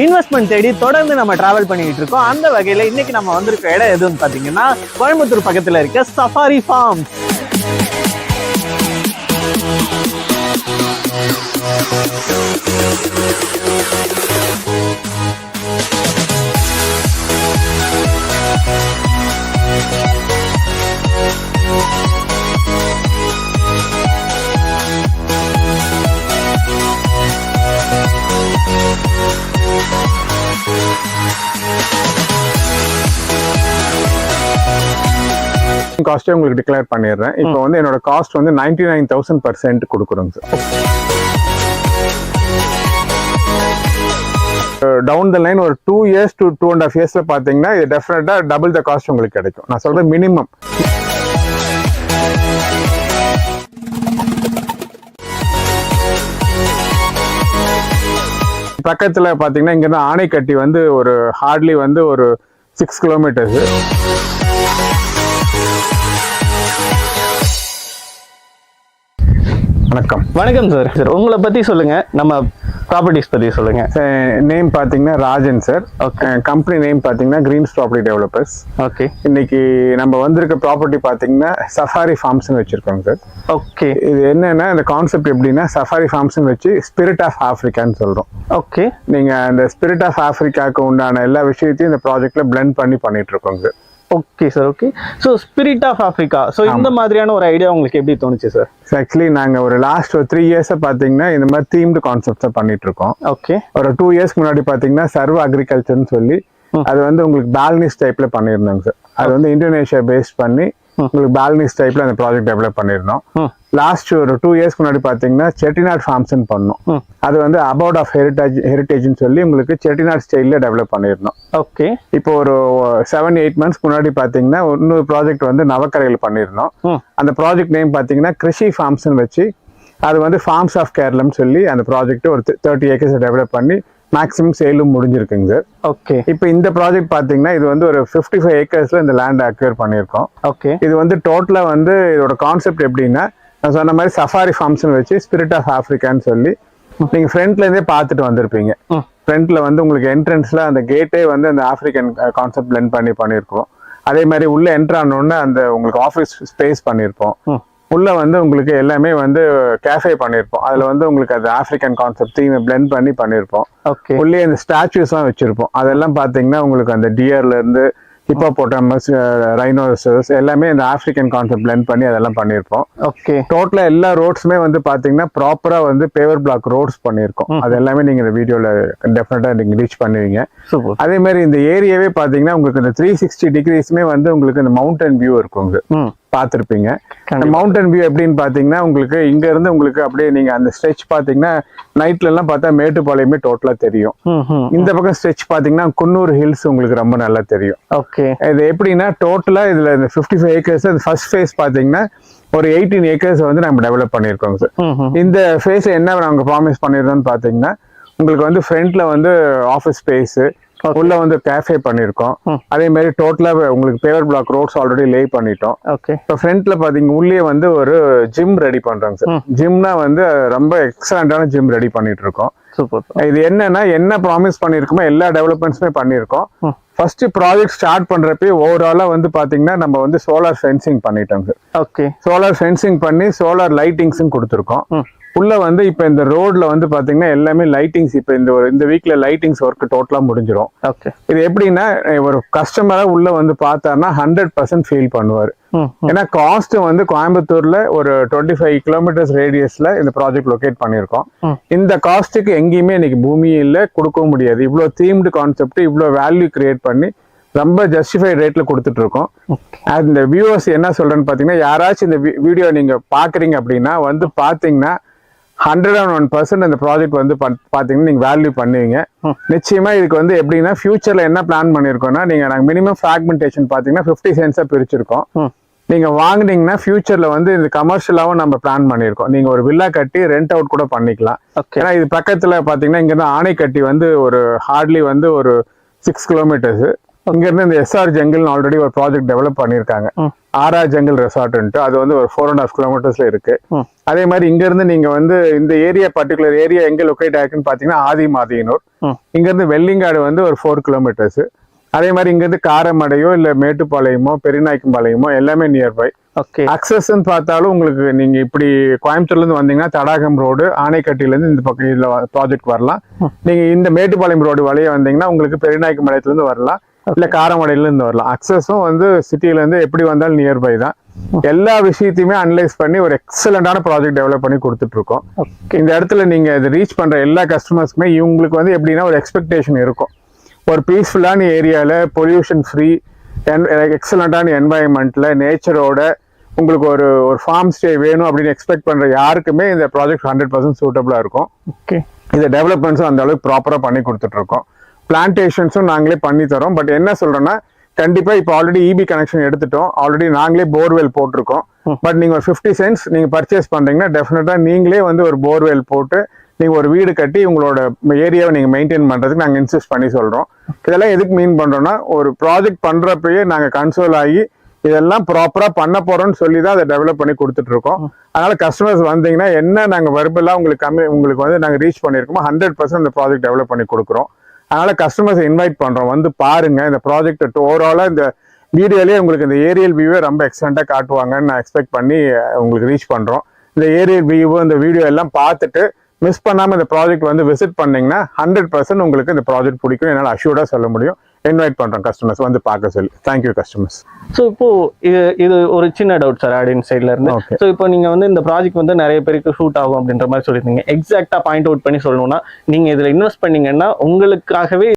Investment தேடி தொடர்ந்து நம்ம டிராவல் பண்ணிட்டு இருக்கோம். அந்த வகையில இன்னைக்கு நம்ம வந்திருக்க இடம் எதுன்னு பாத்தீங்கன்னா கோயம்புத்தூர் பக்கத்துல இருக்க சஃபாரி ஃபார்ம். காஸ்ட்டே உங்களுக்கு டிக்ளேர் பண்ணிடுறேன். இப்போ வந்து என்னோட காஸ்ட் வந்து 99,000% கொடுக்குறோங்க சார். டவுன் த லைன் ஒரு 2 years to 2.5 yearsல பாத்தீங்கன்னா இது டெஃபினட்டா டபுள் த காஸ்ட் உங்களுக்கு கிடைக்கும். நான் சொல்றேன் மினிமம். பக்கத்துல பாத்தீங்கன்னா இங்க இருந்து ஆனைக்கட்டி வந்து ஒரு ஹார்ட்லி வந்து ஒரு 6 kilometers. வணக்கம் சார். உங்களை பத்தி சொல்லுங்க, நம்ம ப்ராப்பர்ட்டிஸ் பத்தி சொல்லுங்க. நேம் பாத்தீங்கன்னா ராஜன் சார். கம்பெனி நேம் பாத்தீங்கன்னா கிரீன்ஸ் ப்ராப்பர்ட்டி டெவலப்பர்ஸ். ஓகே. இன்னைக்கு நம்ம வந்திருக்க ப்ராப்பர்ட்டி பாத்தீங்கன்னா சஃபாரி ஃபார்ம்ஸ் வச்சிருக்கோங்க சார். ஓகே. இது என்னன்னா இந்த கான்செப்ட் எப்படின்னா சஃபாரி ஃபார்ம்ஸ் வச்சு ஸ்பிரிட் ஆஃப் ஆப்பிரிக்கான்னு சொல்றோம். ஓகே. நீங்க அந்த ஸ்பிரிட் ஆஃப் ஆப்பிரிக்காவுக்கு உண்டான எல்லா விஷயத்தையும் இந்த ப்ராஜெக்ட்ல பிளெண்ட் பண்ணி பண்ணிட்டு இருக்கோங்க sir. Okay sir. Okay. So spirit of Africa, so இந்த மாதிரியான ஒரு ஐடியா உங்களுக்கு எப்படி தோணுச்சு சார்? ஆக்சுவலி நாங்கள் ஒரு லாஸ்ட் ஒரு 3 years பார்த்தீங்கன்னா இந்த மாதிரி தீம்டு கான்செப்ட்ஸை பண்ணிட்டு இருக்கோம். ஓகே. ஒரு 2 years முன்னாடி பார்த்தீங்கன்னா சர்வ அக்ரிகல்ச்சர்னு சொல்லி அது வந்து உங்களுக்கு பால்னிஸ் டைப்ல பண்ணியிருந்தோங்க சார். அது வந்து இந்தோனேஷியா பேஸ்ட் பண்ணி உங்களுக்கு பால்னிஸ் டைப்ல அந்த ப்ராஜெக்ட் டெவலப் பண்ணியிருந்தோம். லாஸ்ட் ஒரு 2 years முன்னாடி பார்த்தீங்கன்னா செட்டிநாட் ஃபார்ம்ஸ்ன்னு பண்ணோம். அது வந்து அபவுட் ஆஃப் ஹெரிட்டேஜ்னு சொல்லி உங்களுக்கு செட்டிநாட் ஸ்டைல்ல டெவலப் பண்ணியிருந்தோம். ஓகே. இப்போ ஒரு 7-8 months முன்னாடி பார்த்தீங்கன்னா இன்னொரு ப்ராஜெக்ட் வந்து நவக்கரையில் பண்ணியிருந்தோம். அந்த ப்ராஜெக்ட் நேம் பார்த்தீங்கன்னா கிருஷி ஃபார்ம்ஸ்ன்னு வச்சு அது வந்து ஃபார்ம்ஸ் ஆஃப் கேரளம்னு சொல்லி அந்த ப்ராஜெக்ட் ஒரு 30 acres டெவலப் பண்ணி மேக்ஸிமம் சேலும் முடிஞ்சிருக்குங்க சார். ஓகே. இப்போ இந்த ப்ராஜெக்ட் பாத்தீங்கன்னா இது வந்து ஒரு 55 acresல இந்த லேண்ட் அக்வயர் பண்ணியிருக்கோம். ஓகே. இது வந்து டோட்டலா வந்து இதோட கான்செப்ட் எப்படின்னா நான் சொன்ன மாதிரி சஃபாரி ஃபார்ம்ஸ்னு வச்சு ஸ்பிரிட் ஆஃப் ஆப்பிரிக்கான்னு சொல்லி நீங்க ஃப்ரண்ட்ல இருந்தே பார்த்துட்டு வந்திருப்பீங்க. ஃப்ரண்ட்ல வந்து உங்களுக்கு என்ட்ரன்ஸ்ல அந்த கேட்டே வந்து அந்த ஆப்பிரிக்கன் கான்செப்ட் பிளெண்ட் பண்ணியிருப்போம். அதே மாதிரி உள்ள என்ட்ரு ஆனோடனே அந்த உங்களுக்கு ஆஃபீஸ் ஸ்பேஸ் பண்ணியிருப்போம். உள்ள வந்து உங்களுக்கு எல்லாமே வந்து கேஃபே பண்ணியிருப்போம். அதுல வந்து உங்களுக்கு அது ஆப்பிரிக்கன் கான்செப்ட் தீம் பிளெண்ட் பண்ணி பண்ணியிருப்போம். உள்ளே இந்த ஸ்டாச்சுஸ்லாம் வச்சிருப்போம். அதெல்லாம் பாத்தீங்கன்னா உங்களுக்கு அந்த டியர்ல இருந்து ஹிப்போபோட்டமஸ், ரைனோசரஸ் எல்லாமே இந்த ஆப்பிரிக்கன் கான்செப்ட் பிளெண்ட் பண்ணி அதெல்லாம் பண்ணியிருப்போம். ஓகே. டோட்டலா எல்லா ரோட்ஸுமே வந்து பாத்தீங்கன்னா ப்ராப்பரா வந்து பேவர் பிளாக் ரோட்ஸ் பண்ணியிருக்கோம். அது எல்லாமே நீங்க இந்த வீடியோல டெஃபினட்டா நீங்க ரீச் பண்ணுவீங்க. அதே மாதிரி இந்த ஏரியாவே பாத்தீங்கன்னா உங்களுக்கு இந்த 360 degreesமே வந்து உங்களுக்கு இந்த மவுண்டன் வியூ இருக்குங்க. பார்த்துருப்பீங்க. மவுண்டன் வியூ எப்படின்னு பாத்தீங்கன்னா உங்களுக்கு இங்க இருந்து உங்களுக்கு அப்படியே நீங்க அந்த ஸ்ட்ரெச் பாத்தீங்கன்னா நைட்ல எல்லாம் பார்த்தா மேட்டுப்பாளையமே டோட்டலா தெரியும். இந்த பக்கம் ஸ்ட்ரெச் பாத்தீங்கன்னா குன்னூர் ஹில்ஸ் உங்களுக்கு ரொம்ப நல்லா தெரியும். ஓகே. இது எப்படின்னா டோட்டலா இதுல இந்த 55 acres ஃபர்ஸ்ட் ஃபேஸ் பாத்தீங்கன்னா ஒரு 18 acres வந்து நம்ம டெவலப் பண்ணிருக்கோம் சார். இந்த ஃபேஸ் என்ன நாங்க ப்ராமிஸ் பண்ணிருந்தோம்னு பாத்தீங்கன்னா உங்களுக்கு வந்து ஃப்ரண்ட்ல வந்து ஆஃபீஸ் ஸ்பேஸ், உள்ள வந்து கேஃபே பண்ணிருக்கோம். அதே மாதிரி டோட்டலா உங்களுக்கு பேவர் பிளாக் ரோட்ஸ் ஆல்ரெடி லே பண்ணிட்டோம். இப்போ ஃப்ரண்ட்ல பாத்தீங்க உள்ளே வந்து ஒரு ஜிம் ரெடி பண்றாங்க சார். ஜிம்னா வந்து ரொம்ப எக்ஸலண்டான ஜிம் ரெடி பண்ணிட்டு இருக்கோம். இது என்னன்னா என்ன ப்ராமிஸ் பண்ணிருக்கோமோ எல்லா டெவலப்மெண்ட்ஸுமே பண்ணிருக்கோம். ஃபர்ஸ்ட் ப்ராஜெக்ட் ஸ்டார்ட் பண்றப்ப ஓவராலா வந்து பாத்தீங்கன்னா நம்ம வந்து சோலார் ஃபென்சிங் பண்ணிட்டோம் சார். ஓகே. சோலார் ஃபென்சிங் பண்ணி சோலார் லைட்டிங்ஸும் கொடுத்துருக்கோம். உள்ள வந்து இப்ப இந்த ரோட்ல வந்து பாத்தீங்கன்னா எல்லாமே லைட்டிங்ஸ் இப்ப இந்த வீக்ல லைட்டிங்ஸ் ஒர்க் டோட்டலா முடிஞ்சிடும். இது எப்படின்னா ஒரு கஸ்டமரா உள்ள வந்து பார்த்தாருன்னா 100% ஃபீல் பண்ணுவாரு. ஏன்னா காஸ்ட் வந்து கோயம்புத்தூர்ல ஒரு 25 kilometers ரேடியஸ்ல இந்த ப்ராஜெக்ட் லொகேட் பண்ணிருக்கோம். இந்த காஸ்ட்டுக்கு எங்கேயுமே இன்னைக்கு பூமியில கொடுக்கவும் முடியாது. இவ்வளவு தீம்டு கான்செப்ட் இவ்வளவு வேல்யூ கிரியேட் பண்ணி ரொம்ப ஜஸ்டிஃபைட் ரேட்ல கொடுத்துட்டு இருக்கோம். இந்த வியூவர்ஸ் என்ன சொல்றேன்னு பாத்தீங்கன்னா யாராச்சும் இந்த வீடியோ நீங்க பாக்குறீங்க அப்படின்னா வந்து பாத்தீங்கன்னா 101% இந்த ப்ராஜெக்ட் வந்து பாத்தீங்கன்னா நீங்க வேல்யூ பண்ணுவீங்க. நிச்சயமா இதுக்கு வந்து எப்படின்னா ஃபியூச்சர்ல என்ன பிளான் பண்ணிருக்கோம்னா நாங்க மினிமம் ஃபிராக்மெண்டேஷன் பாத்தீங்கன்னா 50 cents பிரிச்சிருக்கோம். நீங்க வாங்குனீங்கன்னா ஃபியூச்சர்ல வந்து இது கமர்ஷியலாவும் நம்ம பிளான் பண்ணிருக்கோம். நீங்க ஒரு வில்லா கட்டி ரெண்ட் அவுட் கூட பண்ணிக்கலாம். ஏன்னா இது பக்கத்துல பாத்தீங்கன்னா இங்க இருந்து ஆனைக்கட்டி வந்து ஒரு ஹார்ட்லி வந்து ஒரு 6 kilometers. இங்க இருந்து இந்த SR ஜங்கிள் ஆல்ரெடி ஒரு ப்ராஜெக்ட் டெவலப் பண்ணிருக்காங்க. RR ஜங்கிள் ரெசார்ட் அது வந்து ஒரு 4.5 கிலோமீட்டர்ஸ்ல இருக்கு. அதே மாதிரி இங்க இருந்து நீங்க வந்து இந்த ஏரியா பர்டிகுலர் ஏரியா எங்க லொகேட் ஆயிருக்குன்னு பாத்தீங்கன்னா ஆதிமாதியனூர். இங்க இருந்து வெள்ளிங்காடு வந்து ஒரு 4 கிலோமீட்டர்ஸ். அதே மாதிரி இங்க இருந்து காரமடையோ இல்ல மேட்டுப்பாளையமோ பெரியநாயக்கம்பாளையமோ எல்லாமே நியர்பை. அக்சஸ் பார்த்தாலும் உங்களுக்கு நீங்க இப்படி கோயம்புத்தூர்ல இருந்து வந்தீங்கன்னா தடாகம் ரோடு ஆனைக்கட்டில இருந்து இந்த பக்கம் இதுல ப்ராஜெக்ட் வரலாம். நீங்க இந்த மேட்டுப்பாளையம் ரோடு வழியே வந்தீங்கன்னா உங்களுக்கு பெரியநாயக்கம்பாளையத்துல இருந்து வரலாம், இல்ல காரமடையில இருந்து வரலாம். அக்சஸும் வந்து சிட்டில இருந்து எப்படி வந்தாலும் நியர்பை தான். எல்லா விஷயத்தையுமே அனலைஸ் பண்ணி ஒரு எக்ஸலண்டான ப்ராஜெக்ட் டெவலப் பண்ணி கொடுத்துட்டு இருக்கோம். இந்த இடத்துல நீங்க இதை ரீச் பண்ற எல்லா கஸ்டமர்ஸ்க்குமே இவங்களுக்கு வந்து எப்படின்னா ஒரு எக்ஸ்பெக்டேஷன் இருக்கும். ஒரு பீஸ்ஃபுல்லான ஏரியால பொல்யூஷன் ஃப்ரீ எக்ஸலண்டான என்வாயன்மெண்ட்ல நேச்சரோட உங்களுக்கு ஒரு ஃபார்ம் ஸ்டே வேணும் அப்படின்னு எக்ஸ்பெக்ட் பண்ற யாருக்குமே இந்த ப்ராஜெக்ட் 100% சூட்டபிளா இருக்கும். இந்த டெவலப்மெண்ட்ஸும் அந்த அளவுக்கு ப்ராப்பரா பண்ணி கொடுத்துட்டு இருக்கோம். பிளான்டேஷன்ஸும் நாங்களே பண்ணி தரோம். பட் என்ன சொல்றேன்னா கண்டிப்பா இப்போ ஆல்ரெடி இபி கனெக்ஷன் எடுத்துட்டோம், ஆல்ரெடி நாங்களே போர்வெல் போட்டிருக்கோம். பட் நீங்க ஒரு 50 சென்ட்ஸ் நீங்க பர்ச்சேஸ் பண்றீங்கன்னா டெஃபினட்டா நீங்களே வந்து ஒரு போர்வெல் போட்டு நீங்க ஒரு வீடு கட்டி உங்களோட ஏரியாவை நீங்க மெயின்டைன் பண்றதுக்கு நாங்க இன்சிஸ்ட் பண்ணி சொல்றோம். இதெல்லாம் எதுக்கு மீன் பண்றோம்னா ஒரு ப்ராஜெக்ட் பண்றப்பயே நாங்க கன்சோல் ஆகி இதெல்லாம் ப்ராப்பரா பண்ண போறோம்னு சொல்லி தான் அதை டெவலப் பண்ணி கொடுத்துட்டு இருக்கோம். அதனால கஸ்டமர்ஸ் வந்தீங்கன்னா என்ன நாங்க வெர்பலா உங்களுக்கு வந்து நாங்க ரீச் பண்ணிருக்கோமோ 100% இந்த ப்ராஜெக்ட் டெவலப் பண்ணி கொடுக்குறோம். அதனால கஸ்டமர்ஸ் இன்வைட் பண்றோம், வந்து பாருங்க இந்த ப்ராஜெக்ட் ஓவராலா இந்த வீடியோலயே உங்களுக்கு இந்த ஏரியல் வியூவை ரொம்ப எக்ஸலண்டா காட்டுவாங்கன்னு நான் எக்ஸ்பெக்ட் பண்ணி உங்களுக்கு ரீச் பண்றோம். இந்த ஏரியல் வியூ இந்த வீடியோ எல்லாம் பார்த்துட்டு மிஸ் பண்ணாம இந்த ப்ராஜெக்ட் வந்து விசிட் பண்ணீங்கன்னா 100% உங்களுக்கு இந்த ப்ராஜெக்ட் பிடிக்கும் என்னால் அஷ்யூர்டா சொல்ல முடியும். இன்வைட் பண்றோம் கஸ்டமர்ஸ் வந்து பார்க்க சொல்லி. Thank you customers. ஸோ இப்போ இது ஒரு சின்ன டவுட் சார் ஆடியன்ஸ் சைட்ல இருந்து. ஸோ இப்போ நீங்க வந்து இந்த ப்ராஜெக்ட் வந்து நிறைய பேருக்கு ஷூட் ஆகும் அப்படின்ற மாதிரி சொல்லியிருந்தீங்க. எக்ஸாக்டா பாயிண்ட் அவுட் பண்ணி சொல்லணும்னா நீங்க இதுல இன்வெஸ்ட் பண்ணீங்கன்னா உங்களுக்காகவே